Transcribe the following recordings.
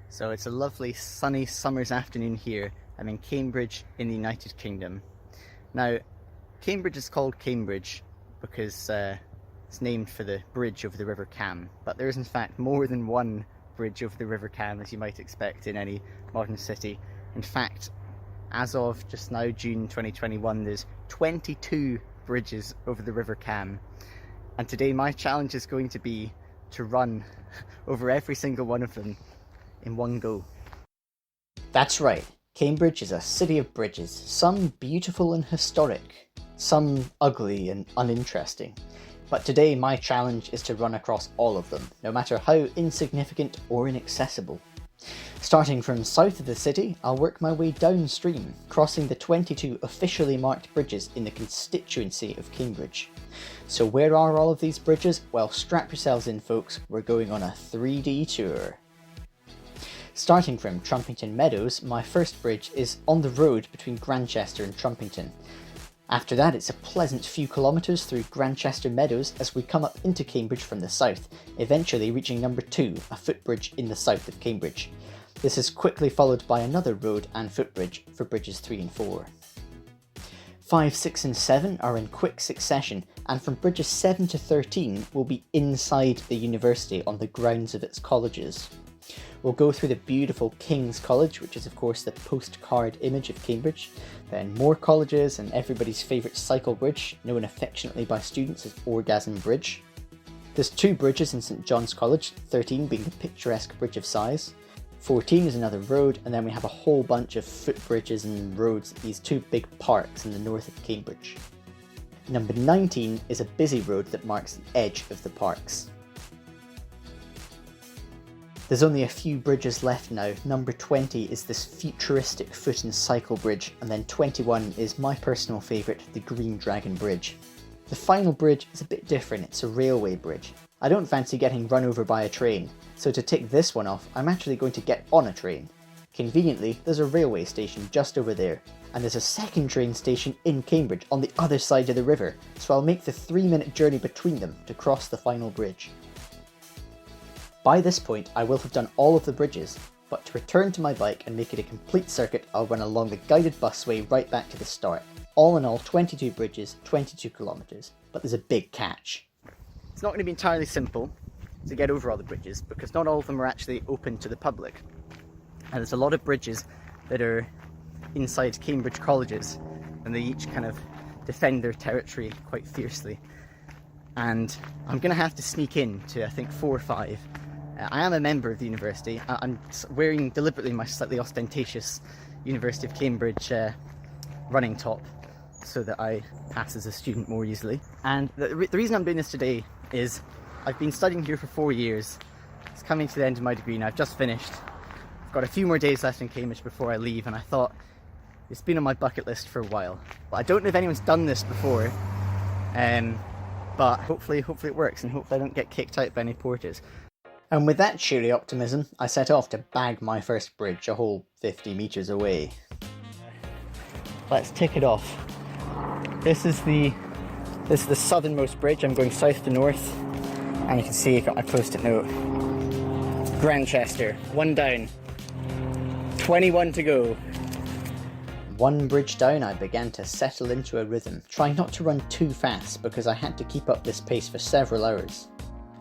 So it's a lovely sunny summer's afternoon here. I'm in Cambridge in the United Kingdom. Now, Cambridge is called Cambridge because it's named for the bridge over the River Cam, but there is in fact more than one bridge over the River Cam, as you might expect in any modern city. In fact, as of just now, June 2021, there's 22 bridges over the River Cam. And today my challenge is going to be to run over every single one of them in one go. That's right, Cambridge is a city of bridges, some beautiful and historic, some ugly and uninteresting. But today my challenge is to run across all of them, no matter how insignificant or inaccessible. Starting from south of the city, I'll work my way downstream, crossing the 22 officially marked bridges in the constituency of Cambridge. So where are all of these bridges? Well, strap yourselves in folks, we're going on a 3D tour. Starting from Trumpington Meadows, my first bridge is on the road between Grantchester and Trumpington. After that, it's a pleasant few kilometres through Grantchester Meadows as we come up into Cambridge from the south, eventually reaching number 2, a footbridge in the south of Cambridge. This is quickly followed by another road and footbridge for bridges 3 and 4. 5, 6 and 7 are in quick succession, and from bridges 7 to 13 will be inside the university on the grounds of its colleges. We'll go through the beautiful King's College, which is of course the postcard image of Cambridge, then more colleges and everybody's favourite cycle bridge, known affectionately by students as Orgasm Bridge. There's 2 bridges in St John's College, 13 being the picturesque Bridge of Sighs. 14 is another road, and then we have a whole bunch of footbridges and roads at these 2 big parks in the north of Cambridge. Number 19 is a busy road that marks the edge of the parks. There's only a few bridges left now. Number 20 is this futuristic foot and cycle bridge, and then 21 is my personal favourite, the Green Dragon Bridge. The final bridge is a bit different, it's a railway bridge. I don't fancy getting run over by a train, so to tick this one off, I'm actually going to get on a train. Conveniently, there's a railway station just over there, and there's a second train station in Cambridge on the other side of the river, so I'll make the 3-minute journey between them to cross the final bridge. By this point, I will have done all of the bridges, but to return to my bike and make it a complete circuit, I'll run along the guided busway right back to the start. All in all, 22 bridges, 22 kilometres, but there's a big catch. It's not going to be entirely simple to get over all the bridges, because not all of them are actually open to the public. And there's a lot of bridges that are inside Cambridge colleges, and they each kind of defend their territory quite fiercely. And I'm going to have to sneak in to, I think, 4 or 5. I am a member of the university. I'm wearing deliberately my slightly ostentatious University of Cambridge running top so that I pass as a student more easily. And the reason I'm doing this today is I've been studying here for 4 years. It's coming to the end of my degree now. I've just finished. I've got a few more days left in Cambridge before I leave, and I thought it's been on my bucket list for a while. But I don't know if anyone's done this before, but hopefully it works, and hopefully I don't get kicked out by any porters. And with that cheery optimism, I set off to bag my first bridge a whole 50 metres away. Let's tick it off. This is the southernmost bridge. I'm going south to north, and you can see I've got my post-it note. Grantchester, 1 down, 21 to go. 1 bridge down, I began to settle into a rhythm, trying not to run too fast because I had to keep up this pace for several hours.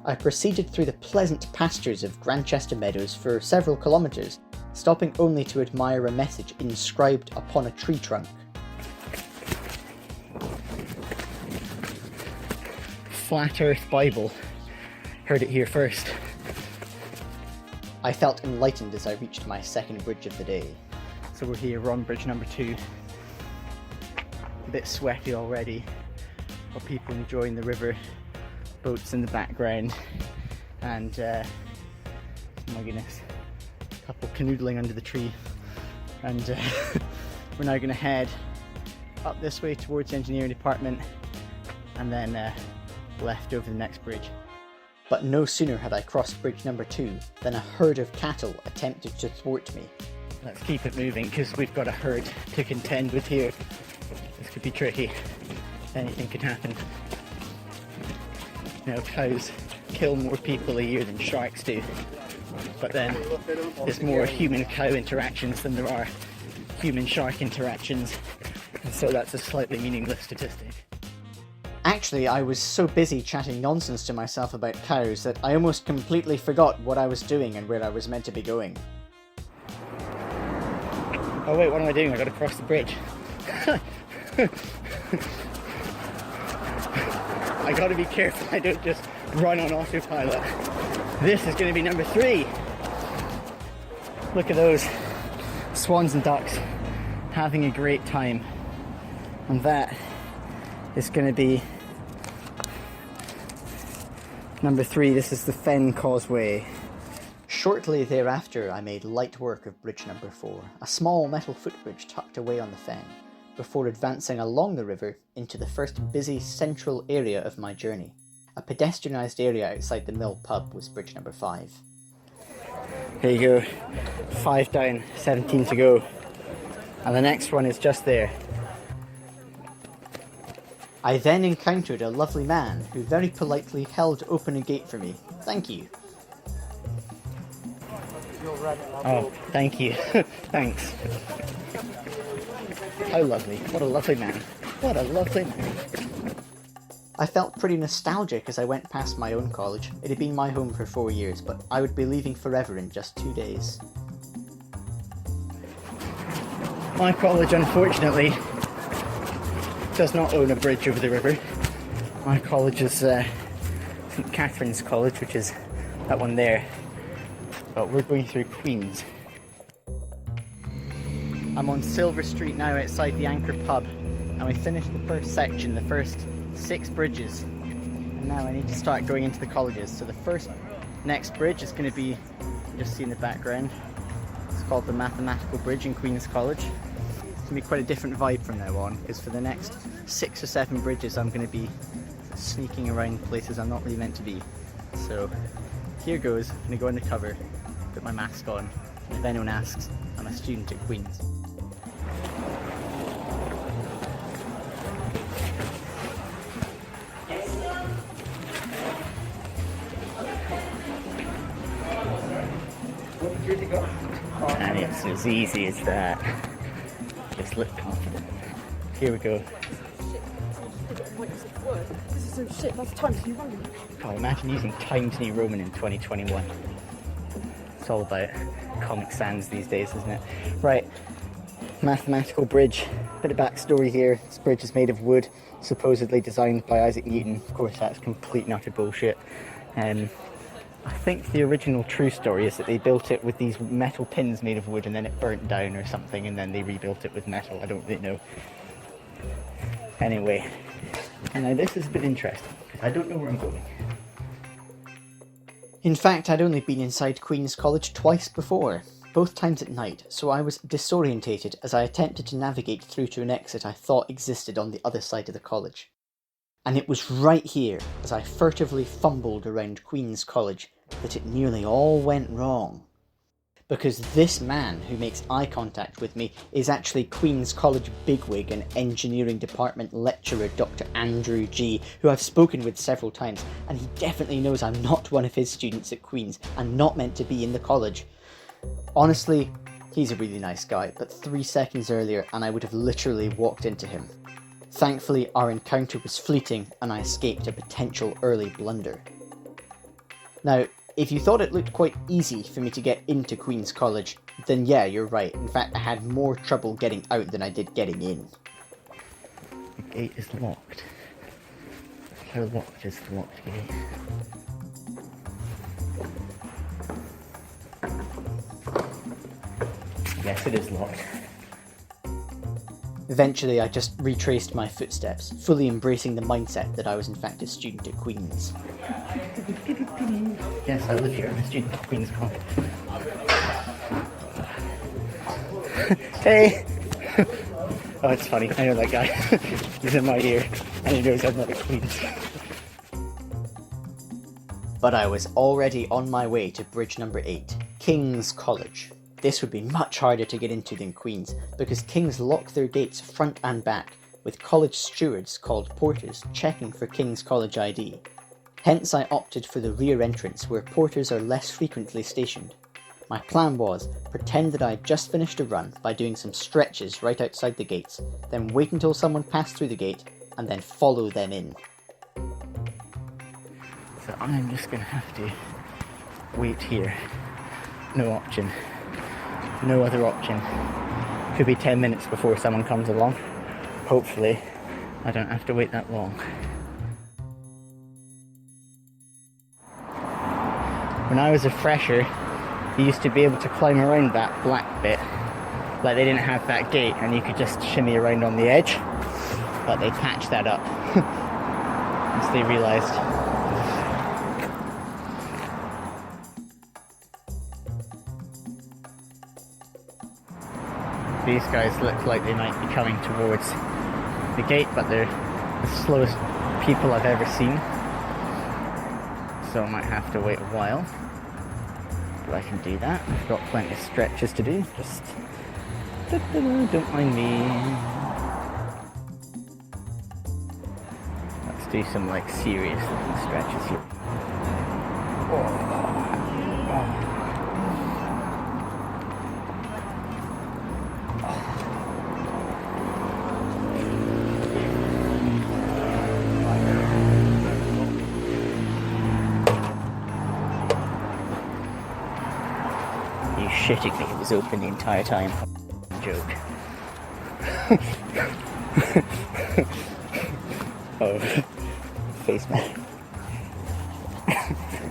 I proceeded through the pleasant pastures of Grantchester Meadows for several kilometres, stopping only to admire a message inscribed upon a tree trunk. Flat Earth Bible. Heard it here first. I felt enlightened as I reached my second bridge of the day. So we're on bridge number 2. A bit sweaty already, but people enjoying the river, boats in the background, and oh my goodness, a couple canoodling under the tree. And we're now going to head up this way towards the engineering department, and then left over the next bridge. But no sooner had I crossed bridge number 2 than a herd of cattle attempted to thwart me. Let's keep it moving because we've got a herd to contend with here. This could be tricky. Anything could happen. You know, cows kill more people a year than sharks do. but then there's more human-cow interactions than there are human-shark interactions, and so that's a slightly meaningless statistic. Actually, I was so busy chatting nonsense to myself about cows that I almost completely forgot what I was doing and where I was meant to be going. Oh wait, what am I doing? I gotta cross the bridge. I gotta be careful I don't just run on autopilot. This is gonna be number 3. Look at those swans and ducks having a great time. And that is gonna be number 3. This is the Fen Causeway. Shortly thereafter, I made light work of bridge number 4, a small metal footbridge tucked away on the fen, before advancing along the river into the first busy central area of my journey. A pedestrianised area outside the Mill pub was bridge number 5. There you go, 5 down, 17 to go. And the next one is just there. I then encountered a lovely man who very politely held open a gate for me. Thank you. Oh, thank you. Thanks. How lovely. What a lovely man. What a lovely man. I felt pretty nostalgic as I went past my own college. It had been my home for 4 years, but I would be leaving forever in just 2 days. My college, unfortunately, does not own a bridge over the river. My college is St Catherine's College, which is that one there. But we're going through Queens. I'm on Silver Street now outside the Anchor pub, and we finished the first section, the first 6 bridges. And now I need to start going into the colleges. So the next bridge is going to be, you just see in the background, it's called the Mathematical Bridge in Queen's College. It's going to be quite a different vibe from now on, because for the next 6 or 7 bridges I'm going to be sneaking around places I'm not really meant to be. So here goes, I'm going to go undercover, put my mask on, and if anyone asks, I'm a student at Queen's. And it's as easy as that. Just look confident. Here we go. This is some shit, that's Times New Roman. God, imagine using Times New Roman in 2021. It's all about Comic Sans these days, isn't it? Right, Mathematical Bridge. Bit of backstory here. This bridge is made of wood, supposedly designed by Isaac Newton. Of course, that's complete and utter bullshit. I think the original true story is that they built it with these metal pins made of wood and then it burnt down or something and then they rebuilt it with metal. I don't really know. Anyway, and now this is a bit interesting because I don't know where I'm going. In fact, I'd only been inside Queen's College twice before, both times at night, so I was disorientated as I attempted to navigate through to an exit I thought existed on the other side of the college. And it was right here, as I furtively fumbled around Queen's College, that it nearly all went wrong. Because this man who makes eye contact with me is actually Queen's College bigwig and engineering department lecturer Dr. Andrew G, who I've spoken with several times, and he definitely knows I'm not one of his students at Queen's and not meant to be in the college. Honestly, he's a really nice guy, but 3 seconds earlier and I would have literally walked into him. Thankfully, our encounter was fleeting and I escaped a potential early blunder. Now, if you thought it looked quite easy for me to get into Queen's College, then yeah, you're right. In fact, I had more trouble getting out than I did getting in. The gate is locked. How locked is the locked gate? Yes, it is locked. Eventually, I just retraced my footsteps, fully embracing the mindset that I was in fact a student at Queen's. Yes, I live here. I'm a student at Queen's College. Hey! Oh, it's funny. I know that guy. He's in my ear, and he knows I'm not at Queen's. But I was already on my way to bridge number 8, King's College. This would be much harder to get into than Queen's, because King's lock their gates front and back, with college stewards called porters checking for King's College ID. Hence I opted for the rear entrance where porters are less frequently stationed. My plan was pretend that I had just finished a run by doing some stretches right outside the gates, then wait until someone passed through the gate, and then follow them in. So I'm just going to have to wait here. No option. No other option. Could be 10 minutes before someone comes along. Hopefully, I don't have to wait that long. When I was a fresher, you used to be able to climb around that black bit. Like they didn't have that gate and you could just shimmy around on the edge. But they patched that up once they realised. These guys look like they might be coming towards the gate, but they're the slowest people I've ever seen. So I might have to wait a while. But I can do that. I've got plenty of stretches to do. Just don't mind me. Let's do some like serious looking stretches here. You shitting me, it was open the entire time. Joke. Oh, face mask.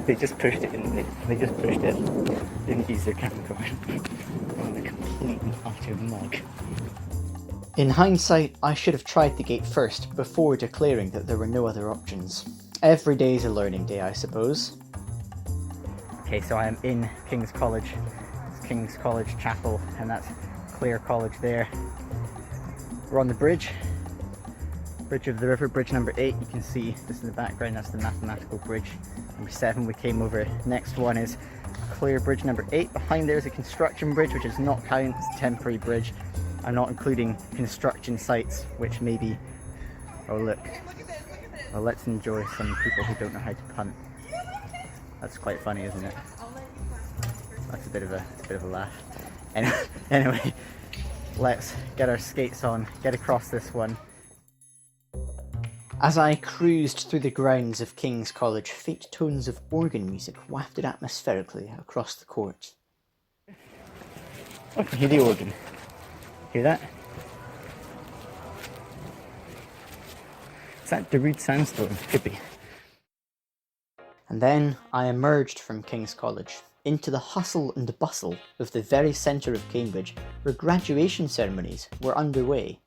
They just pushed it, didn't they? They just pushed it. Didn't use their camcorder. Oh, a complete and utter mug. In hindsight, I should have tried the gate first before declaring that there were no other options. Every day is a learning day, I suppose. Okay, so I am in King's College. It's King's College Chapel, and that's Clare College there. We're on the bridge. Bridge of the River, bridge number 8. You can see this in the background, that's the mathematical bridge. Number 7 we came over. Next one is Clare Bridge number 8. Behind there is a construction bridge, which is not counted, it's a temporary bridge. I'm not including construction sites, which may be... Oh look. Well, let's enjoy some people who don't know how to punt. That's quite funny, isn't it? That's a bit of a laugh. Anyway, let's get our skates on, get across this one. As I cruised through the grounds of King's College, faint tones of organ music wafted atmospherically across the court. Oh, I can hear the organ. Hear that? Is that Darude Sandstone? Could be. And then I emerged from King's College into the hustle and bustle of the very centre of Cambridge, where graduation ceremonies were underway.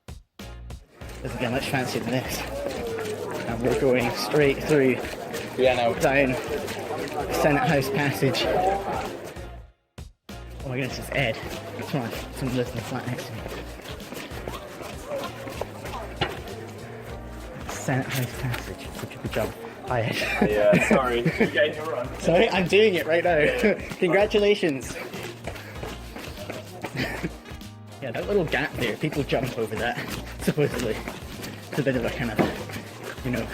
Doesn't get much fancier than this. And we're going straight through down Senate House Passage. Oh my goodness, it's Ed. Come on, someone lives in the flat next to me. Senate House Passage. Such a good job. Hi Ed. Yeah, sorry. You're getting your run. Sorry, I'm doing it right now. Congratulations. Yeah, that little gap there, people jump over that, supposedly. It's a bit of a kind of, you know,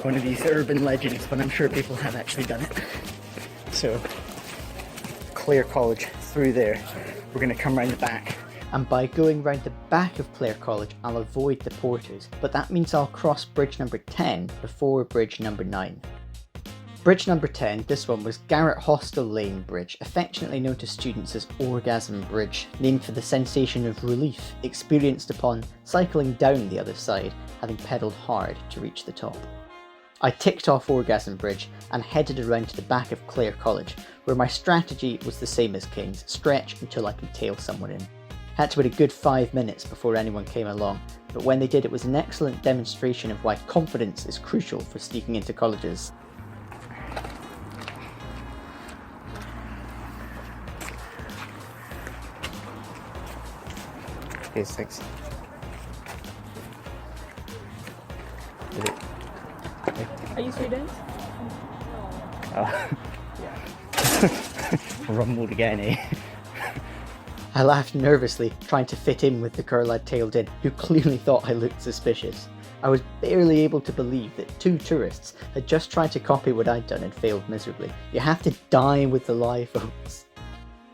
one of these urban legends, but I'm sure people have actually done it. So, Clare College through there. We're going to come round the back. And by going round the back of Clare College, I'll avoid the porters, but that means I'll cross bridge number 10 before bridge number 9. Bridge number 10, this one was Garrett Hostel Lane Bridge, affectionately known to students as Orgasm Bridge, named for the sensation of relief experienced upon cycling down the other side, having pedalled hard to reach the top. I ticked off Orgasm Bridge and headed around to the back of Clare College, where my strategy was the same as King's, stretch until I could tail someone in. Had to wait a good 5 minutes before anyone came along, but when they did it was an excellent demonstration of why confidence is crucial for sneaking into colleges. Okay, 6. Are you students? Oh. Rumbled again, eh? I laughed nervously, trying to fit in with the girl I'd tailed in, who clearly thought I looked suspicious. I was barely able to believe that 2 tourists had just tried to copy what I'd done and failed miserably. You have to die with the lie, folks.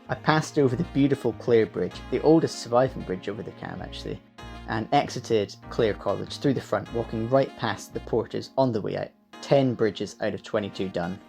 I passed over the beautiful Clare Bridge, the oldest surviving bridge over the Cam actually, and exited Clare College through the front, walking right past the porters on the way out. 10 bridges out of 22 done.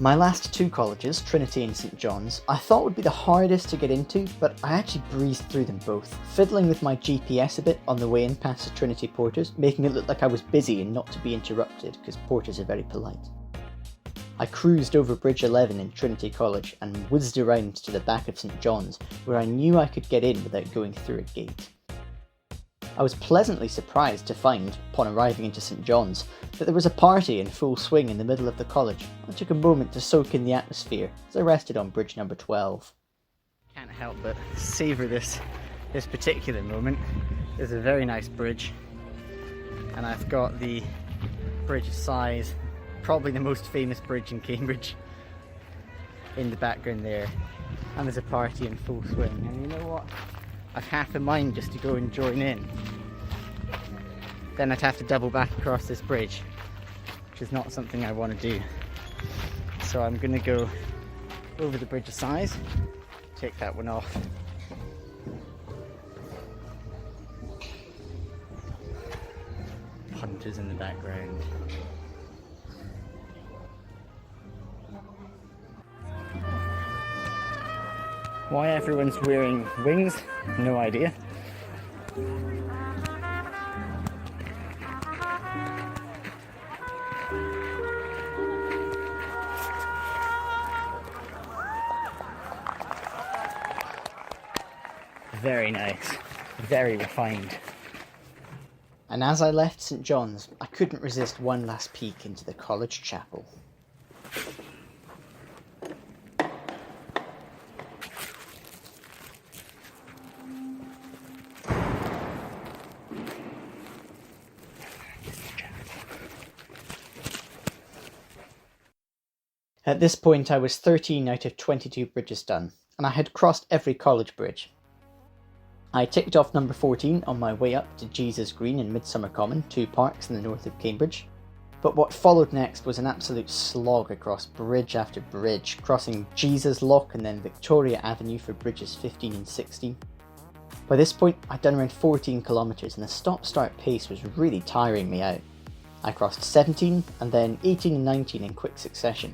My last two colleges, Trinity and St John's, I thought would be the hardest to get into, but I actually breezed through them both, fiddling with my GPS a bit on the way in past the Trinity porters, making it look like I was busy and not to be interrupted, because porters are very polite. I cruised over Bridge 11 in Trinity College and whizzed around to the back of St John's, where I knew I could get in without going through a gate. I was pleasantly surprised to find, upon arriving into St John's, that there was a party in full swing in the middle of the college. I took a moment to soak in the atmosphere as I rested on bridge number 12. Can't help but savour this particular moment. It's a very nice bridge, and I've got the Bridge of Sighs, probably the most famous bridge in Cambridge, in the background there, and there's a party in full swing. And you know what? I've half a mind just to go and join in. Then I'd have to double back across this bridge, which is not something I want to do. So I'm going to go over the Bridge of Sighs, take that one off. Punters in the background. Why everyone's wearing wings, no idea. Very nice, very refined. And as I left St John's, I couldn't resist one last peek into the college chapel. At this point I was 13 out of 22 bridges done, and I had crossed every college bridge. I ticked off number 14 on my way up to Jesus Green and Midsummer Common, 2 parks in the north of Cambridge. But what followed next was an absolute slog across bridge after bridge, crossing Jesus Lock and then Victoria Avenue for bridges 15 and 16. By this point I'd done around 14 kilometres and the stop-start pace was really tiring me out. I crossed 17 and then 18 and 19 in quick succession.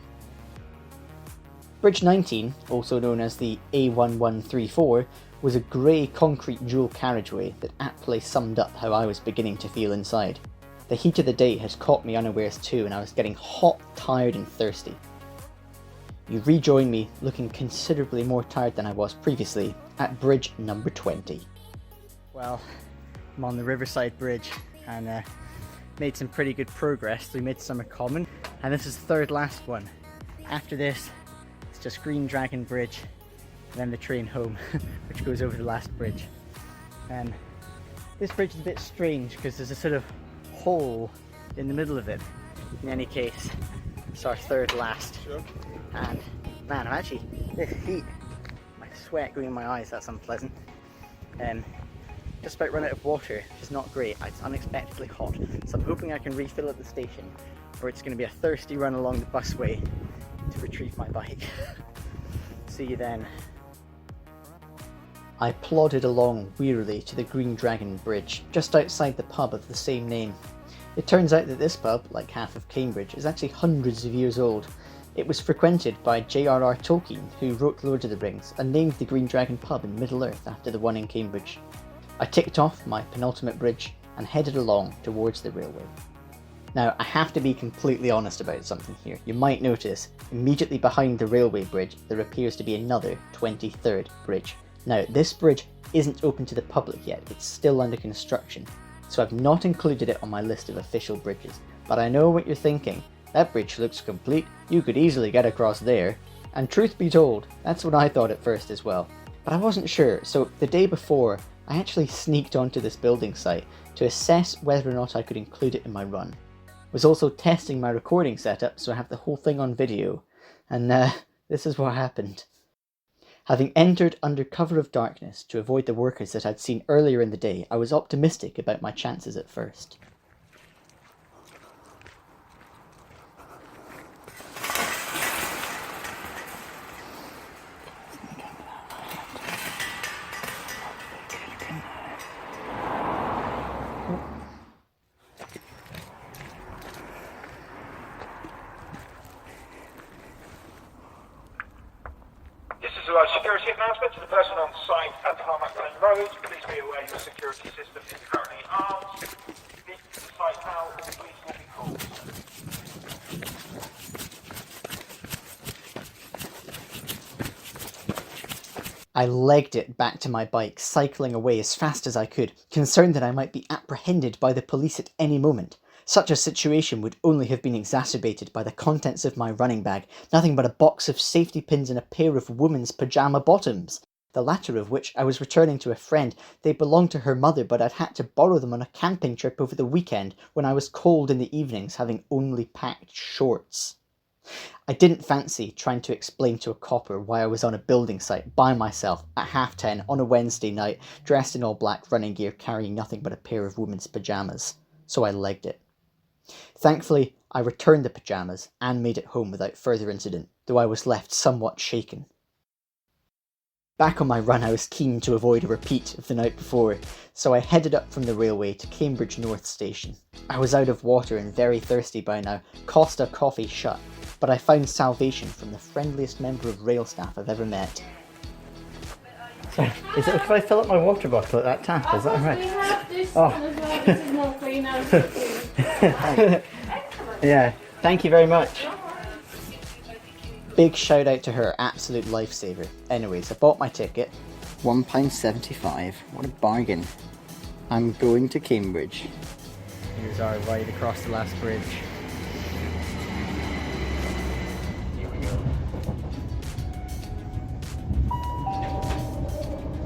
Bridge 19, also known as the A1134, was a grey concrete dual carriageway that aptly summed up how I was beginning to feel inside. The heat of the day had caught me unawares too, and I was getting hot, tired and thirsty. You rejoin me, looking considerably more tired than I was previously, at bridge number 20. Well, I'm on the Riverside Bridge and made some pretty good progress through Midsummer Common, and this is the third last one. After this, it's just Green Dragon Bridge, and then the train home, which goes over the last bridge. And this bridge is a bit strange because there's a sort of hole in the middle of it. In any case, it's our third last. Sure. And man, I'm actually, this heat, my sweat going in my eyes, that's unpleasant. Just about run out of water, which is not great. It's unexpectedly hot, so I'm hoping I can refill at the station, or it's going to be a thirsty run along the busway to retrieve my bike. See you then. I plodded along wearily to the Green Dragon Bridge, just outside the pub of the same name. It turns out that this pub, like half of Cambridge, is actually hundreds of years old. It was frequented by J.R.R. Tolkien, who wrote Lord of the Rings, and named the Green Dragon pub in Middle-earth after the one in Cambridge. I ticked off my penultimate bridge and headed along towards the railway. Now, I have to be completely honest about something here. You might notice, immediately behind the railway bridge, there appears to be another 23rd bridge. Now, this bridge isn't open to the public yet, it's still under construction, so I've not included it on my list of official bridges. But I know what you're thinking, that bridge looks complete, you could easily get across there. And truth be told, that's what I thought at first as well. But I wasn't sure, so the day before, I actually sneaked onto this building site to assess whether or not I could include it in my run. Was also testing my recording setup, so I have the whole thing on video, and this is what happened. Having entered under cover of darkness to avoid the workers that I'd seen earlier in the day, I was optimistic about my chances at first. Security announcement to the person on site at Harmac Lane Road. Please be aware your security system is currently armed. Leave the site now, or the police will be called. I legged it back to my bike, cycling away as fast as I could, concerned that I might be apprehended by the police at any moment. Such a situation would only have been exacerbated by the contents of my running bag, nothing but a box of safety pins and a pair of women's pyjama bottoms, the latter of which I was returning to a friend. They belonged to her mother, but I'd had to borrow them on a camping trip over the weekend when I was cold in the evenings, having only packed shorts. I didn't fancy trying to explain to a copper why I was on a building site by myself at 10:30 on a Wednesday night, dressed in all black running gear, carrying nothing but a pair of women's pyjamas, so I legged it. Thankfully, I returned the pyjamas and made it home without further incident, though I was left somewhat shaken. Back on my run, I was keen to avoid a repeat of the night before, so I headed up from the railway to Cambridge North Station. I was out of water and very thirsty by now, Costa Coffee shut, but I found salvation from the friendliest member of rail staff I've ever met. Sorry, is it okay if I fill up my water bottle at that tap? Is that alright? We have this one as well. This is more clean out. Yeah, thank you very much. Big shout out to her, absolute lifesaver. Anyways, I bought my ticket. £1.75. What a bargain. I'm going to Cambridge. Here's our ride across the last bridge.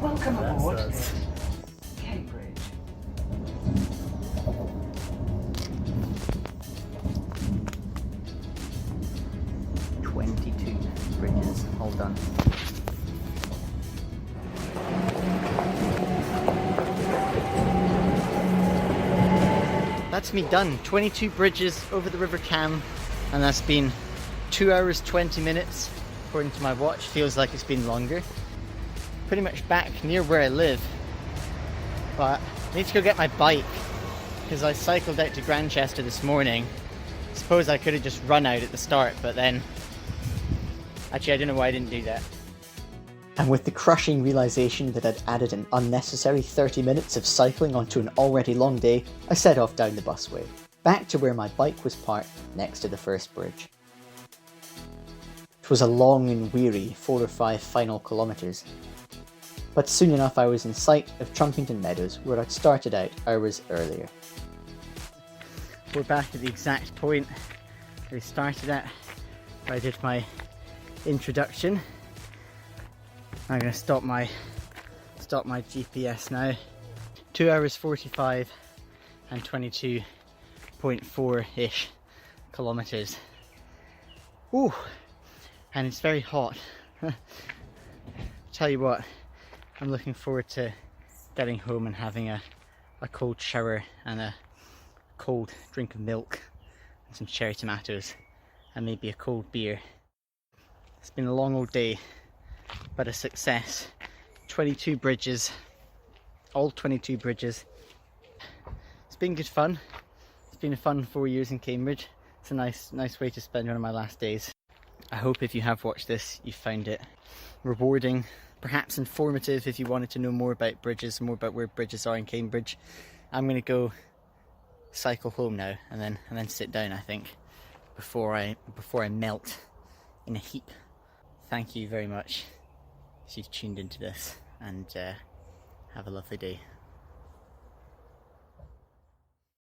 Welcome aboard. Cambridge. 22 bridges, all done. That's me done. 22 bridges over the River Cam, and that's been 2 hours 20 minutes according to my watch. Feels like it's been longer. Pretty much back near where I live, but I need to go get my bike because I cycled out to Grantchester this morning. Suppose I could have just run out at the start, but then actually I don't know why I didn't do that. And with the crushing realisation that I'd added an unnecessary 30 minutes of cycling onto an already long day, I set off down the busway, back to where my bike was parked next to the first bridge. It was a long and weary 4 or 5 final kilometres, but soon enough I was in sight of Trumpington Meadows, where I'd started out hours earlier. We're back at the exact point we started at, where I did my introduction. I'm going to stop my GPS now. 2 hours 45 and 22.4-ish kilometres. Ooh, and it's very hot. Tell you what, I'm looking forward to getting home and having a cold shower and a cold drink of milk and some cherry tomatoes and maybe a cold beer. It's been a long old day, but a success. 22 bridges, all 22 bridges. It's been good fun. It's been a fun 4 years in Cambridge. It's a nice way to spend one of my last days. I hope if you have watched this, you found it rewarding, perhaps informative if you wanted to know more about bridges, more about where bridges are in Cambridge. I'm going to go cycle home now and then sit down, I think, before I melt in a heap. Thank you very much if you've tuned into this, and have a lovely day.